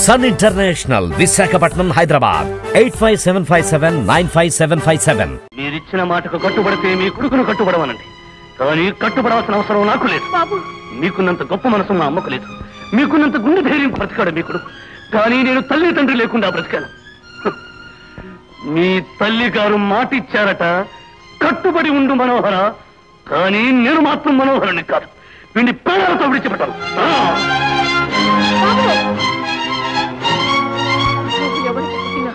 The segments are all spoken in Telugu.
Sun international, Visakhapatnam, Hyderabad. 8575795757. మీరిచ్చిన మాటకు కట్టుబడితే మీ కొడుకును కట్టుబడవనండి. కానీ కట్టుబడాల్సిన అవసరం నాకు లేదు. మీకున్నంత గొప్ప మనసు మా అమ్మకు లేదు. మీకున్నంత గుండె ధైర్యం బ్రతికాడు మీ కొడుకు. కానీ నేను తల్లి తండ్రి లేకుండా బ్రతికాను. మీ తల్లి గారు మాటిచ్చారట, కట్టుబడి ఉండు మనోహర. కానీ నేను మాత్రం మనోహరుని కాదు, వీడిని ప్రాణాలతో విడిచిపెట్టాను. ఎవరికి పుట్టినా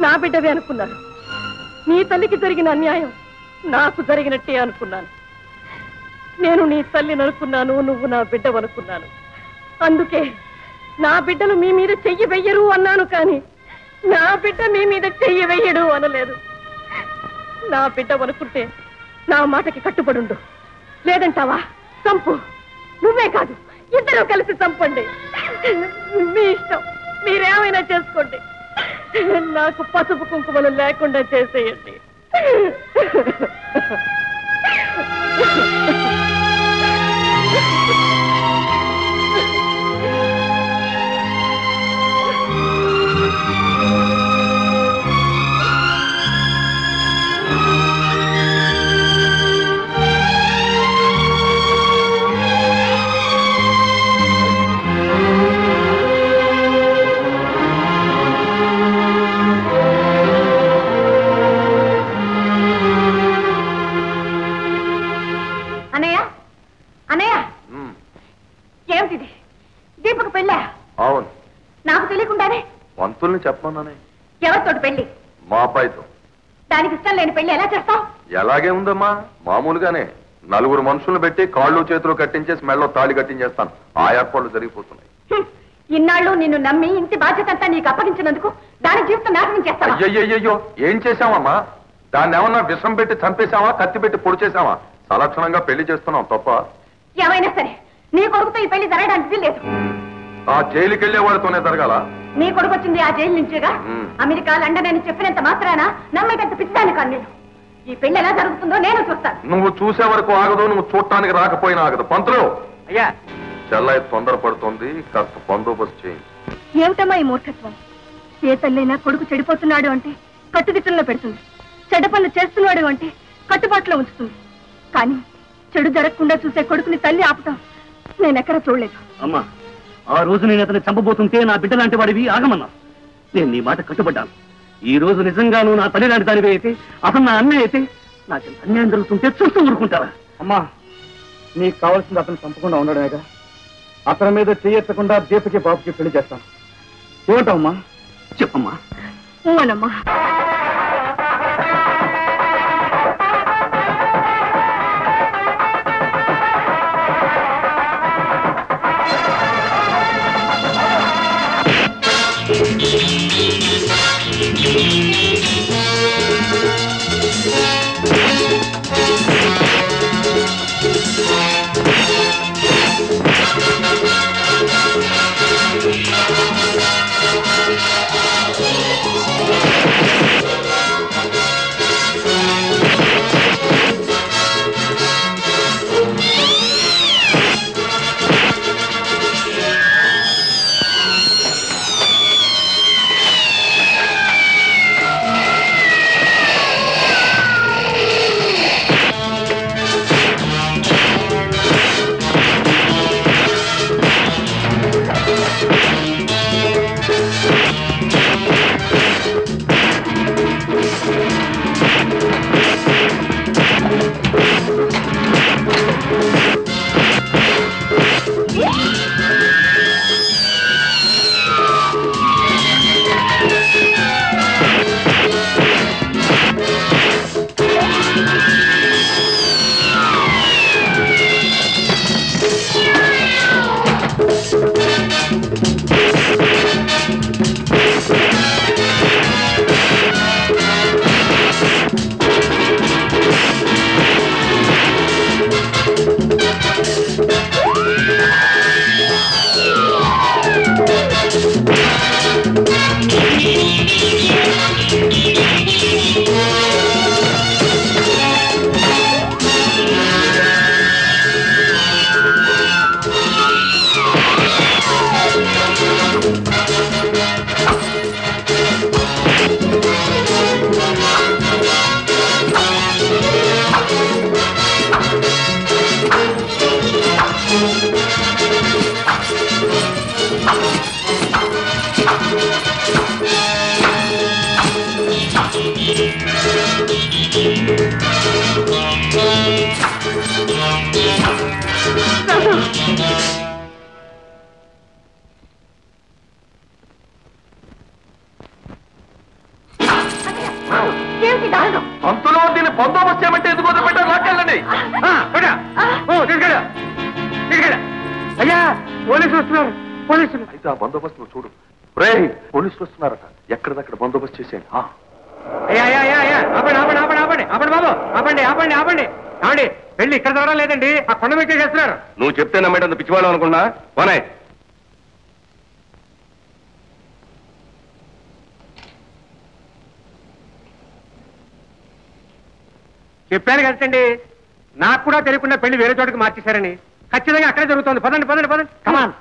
నా బిడ్డవే అనుకున్నాను. నీ తల్లికి జరిగిన అన్యాయం నాకు జరిగినట్టే అనుకున్నాను. నేను నీ తల్లిని అనుకున్నాను, నువ్వు నా బిడ్డవనుకున్నాను. అందుకే నా బిడ్డలు మీ మీద చెయ్యి వెయ్యరు అన్నాను. కానీ నా బిడ్డ మీ మీద చెయ్యి వెయ్యడు అనలేదు. నా బిడ్డవనుకుంటే నా మాటకి కట్టుబడుండు. లేదంటావా? చంపు. నువ్వే కాదు, ఇద్దరు కలిసి చంపండి. మీ ఇష్టం, మీరేమైనా చేసుకోండి. నాకు పసుపు కుంకుమలు లేకుండా చేసేయండి. ఏమిటిది? దీపకు పెళ్ళా? అవును. నాకు తెలియకుండానే పంతుల్ని చెప్పమన్నానే. ఎవరితోటి పెళ్లి? మా అబ్బాయితో. దానికి ఇష్టం లేని పెళ్లి ఎలా చేస్తావు? ఎలాగే ఉందమ్మా, మామూలుగానే. నలుగురు మనుషులను పెట్టి కాళ్ళు చేతులు కట్టించేసి మెళ్ళలో తాళి కట్టించేస్తాను. ఆ ఏర్పాట్లు జరిగిపోతున్నాయి. ఇన్నాళ్ళు నిన్ను నమ్మి ఇంటి బాధ్యత అంతా నీకు అప్పగించినందుకు దాని జీవితం నాశనం చేస్తావా? అయ్యయ్యో, ఏం చేశామమ్మా? దాన్ని ఏమన్నా విషం పెట్టి చంపేశావా, కత్తి పెట్టి పొడి చేశావా? సలక్షణంగా పెళ్లి చేస్తున్నాం తప్ప. ఏమైనా సరే నీ కొడుకుతో ఈ పెళ్లి జరగడానికి లేదు. ఆ జైలుకి వెళ్లే వాడితోనే జరగాల? నీ కొడుకు వచ్చింది ఆ జైలు నుంచేగా. అమెరికా, లండన్ అని చెప్పినంత మాత్రాన నమ్మేటంత పిచ్చాను కాదు నేను. ఈ పెళ్లి ఎలా జరుగుతుందో నేను చూస్తాను. నువ్వు చూసే వరకు ఆగదు, నువ్వు చూడటానికి రాకపోయినా ఆగదు. పంతులు, అయ్యా, చెల్లై తొందరపడుతుంది, కాస్త బందోబస్తు చేయండి. ఏమిటమ్మా ఈ మూర్ఖత్వం? ఏ తల్లైనా కొడుకు చెడిపోతున్నాడు అంటే కట్టుదిట్టంలో పెడుతుంది. చెడ్డ పనులు చేస్తున్నాడు అంటే కట్టుబాటులో ఉంచుతుంది. కానీ చెడు జరగకుండా చూసే కొడుకుని తల్లి ఆపుతాం నేనెక్కడ చూడలేదు. అమ్మా, ఆ రోజు నేను అతన్ని చంపబోతుంటే నా బిడ్డ లాంటి వాడివి ఆగమన్నా. నేను నీ మాట కట్టుబడ్డాను. ఈ రోజు నిజంగాను నా తల్లి లాంటి దానివి అయితే, అతను నా అన్నయ్య అయితే, నాకు అన్యాయం జరుగుతుంటే చూస్తూ ఊరుకుంటారా? అమ్మా, నీకు కావాల్సింది అతను చంపకుండా ఉండడమేగా. అతని మీద చేయెత్తకుండా దీపకి బాబుకి పెళ్లి చేస్తాను. ఏమంటావమ్మా? చెప్పమ్మా. అవునమ్మా. అంతలో దీన్ని బందోబస్తు చేయమంటే ఎందుకు వదిలిపెట్టారు? లాక్కెళ్ళండి. అయ్యా పోలీసులు వస్తున్నారు, పోలీసులు. అయితే ఆ బందోబస్తు నువ్వు చూడు. రే పోలీసులు వస్తున్నారట, ఎక్కడిదక్కడ బందోబస్తు చేసేయండి. ఆపండి పెళ్లి ఇక్కడ ద్వారా లేదండి, ఆ కొండ మీద చేస్తున్నారు. నువ్వు చెప్తే నమ్మేటంత పిచ్చివాడు అనుకున్నా పోనే. చెప్పాను కదండి, నాకు కూడా తెలియకుండా పెళ్లి వేరే చోటుకి మార్చేశారని. ఖచ్చితంగా అక్కడే జరుగుతోంది. పదండి పదండి పదండి, కమాన్.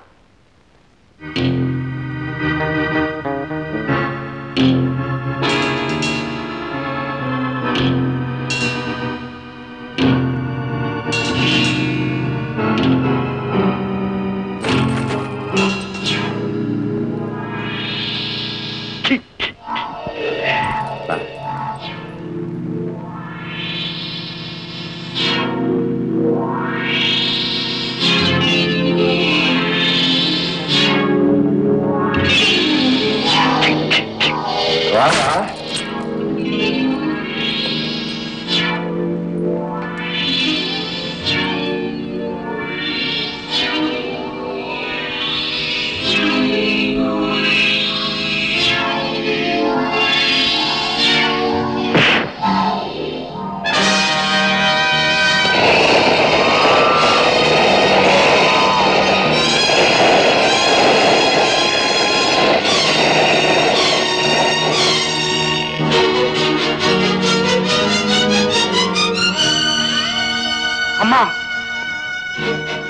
అమ్మా,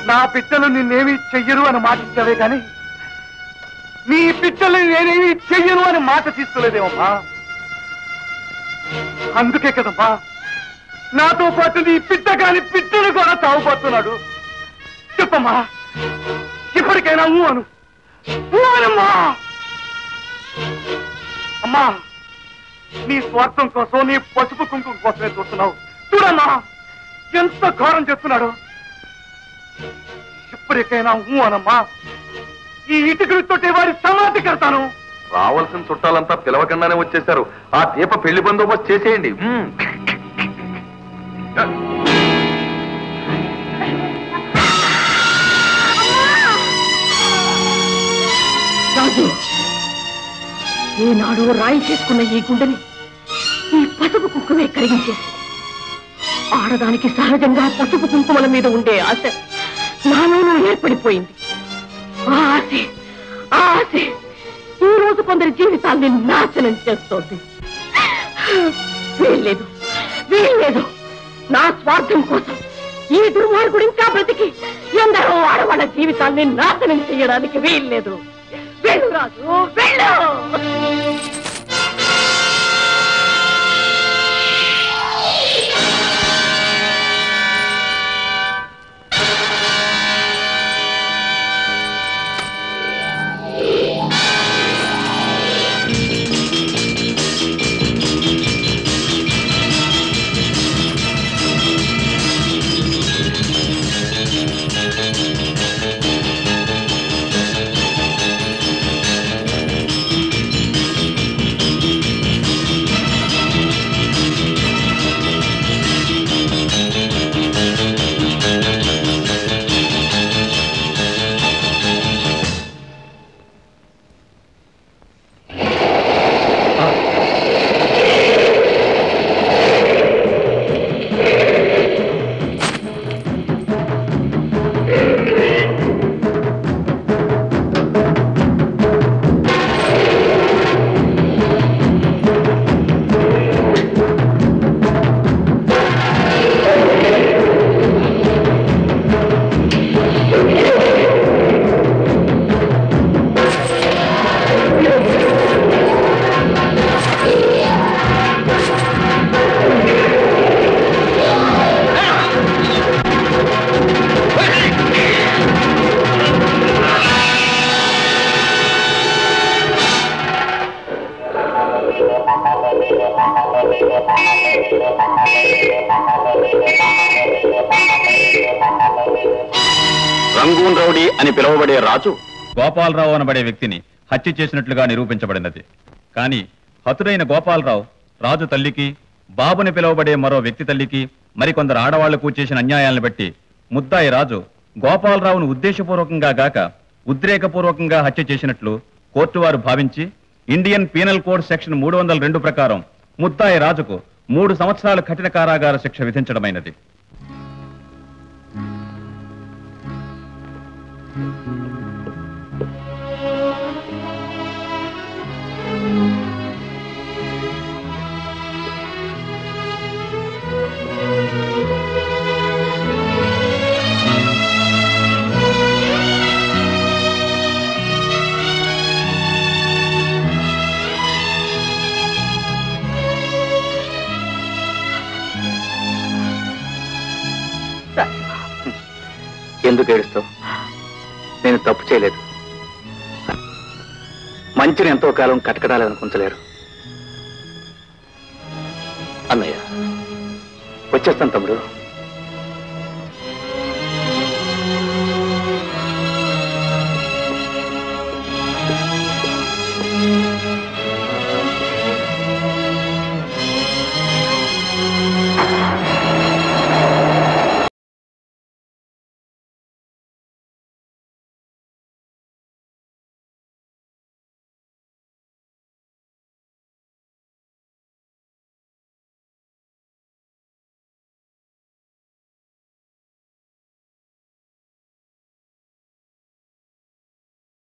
నా పిచ్చలు నిన్నేమీ చెయ్యరు అని మాట ఇచ్చావే కానీ నీ పిచ్చలు నేనేమీ చెయ్యను అని మాట తీసుకోలేదేమమ్మా. అందుకే కదమ్మా నాతో పాటు నీ పిచ్చ కాని పిచ్చలు కూడా తాగుపోతున్నాడు. చెప్పమ్మా, ఇప్పటికైనా అనమ్మా. అమ్మా, నీ స్వార్థం కోసం, నీ పసుపు కుంకుమ కోసమే చూస్తున్నావు. చూడమ్మా ఎంత ఘోరం చేస్తున్నాడు. ఇప్పటికైనా అనమ్మా, ఈ ఇటుకలతోటి వారి సమాధి కడతాను. రావాల్సిన చుట్టాలంతా పిలవకుండానే వచ్చేశారు. ఆ దీప పెళ్లి బందోబస్తు చేసేయండి. రాజు, ఈనాడు రాయి చేసుకున్న ఈ గుండెని ఈ పసుపు కుంకుమే కరిగించేసి, ఆడదానికి సహజంగా పసుపు కుంకుమల మీద ఉండే ఆశ నాలోనూ ఏర్పడిపోయింది. ఆ ఆశ ఈ రోజు కొందరి జీవితాన్ని నాశనం చేస్తోంది. వీల్లేదు. నా స్వార్థం కోసం ఈ దుర్మార్గుడు ఇంకా బ్రతికి ఎందరో ఆడవాళ్ళ జీవితాన్ని నాశనం చేయడానికి వీల్లేదు. వెళ్ళు రాజు, వెళ్ళు. టౌన్ రౌడీ అని పిలువబడే రాజు గోపాలరావు అనబడే వ్యక్తిని హత్య చేసినట్లుగా నిరూపించబడినది. కానీ హతుడైన గోపాలరావు రాజు తల్లికి, బాబుని పిలువబడే మరో వ్యక్తి తల్లికి, మరికొందరు ఆడవాళ్లకు చేసిన అన్యాయాలను బట్టి ముద్దాయి రాజు గోపాలరావును ఉద్దేశపూర్వకంగా గాక ఉద్రేకపూర్వకంగా హత్య చేసినట్లు కోర్టు వారు భావించి ఇండియన్ పీనల్ కోడ్ సెక్షన్ 302 ప్రకారం ముద్దాయి రాజుకు 3 సంవత్సరాల కఠిన కారాగార శిక్ష విధించడమైనది. ఎందుకు ఏడుస్తావు? నేను తప్పు చేయలేదు. మంచిని ఎంతో కాలం కటకటాలనుకుంటలేరు. అన్నయ్య, వచ్చేస్తాను తమ్ముడు.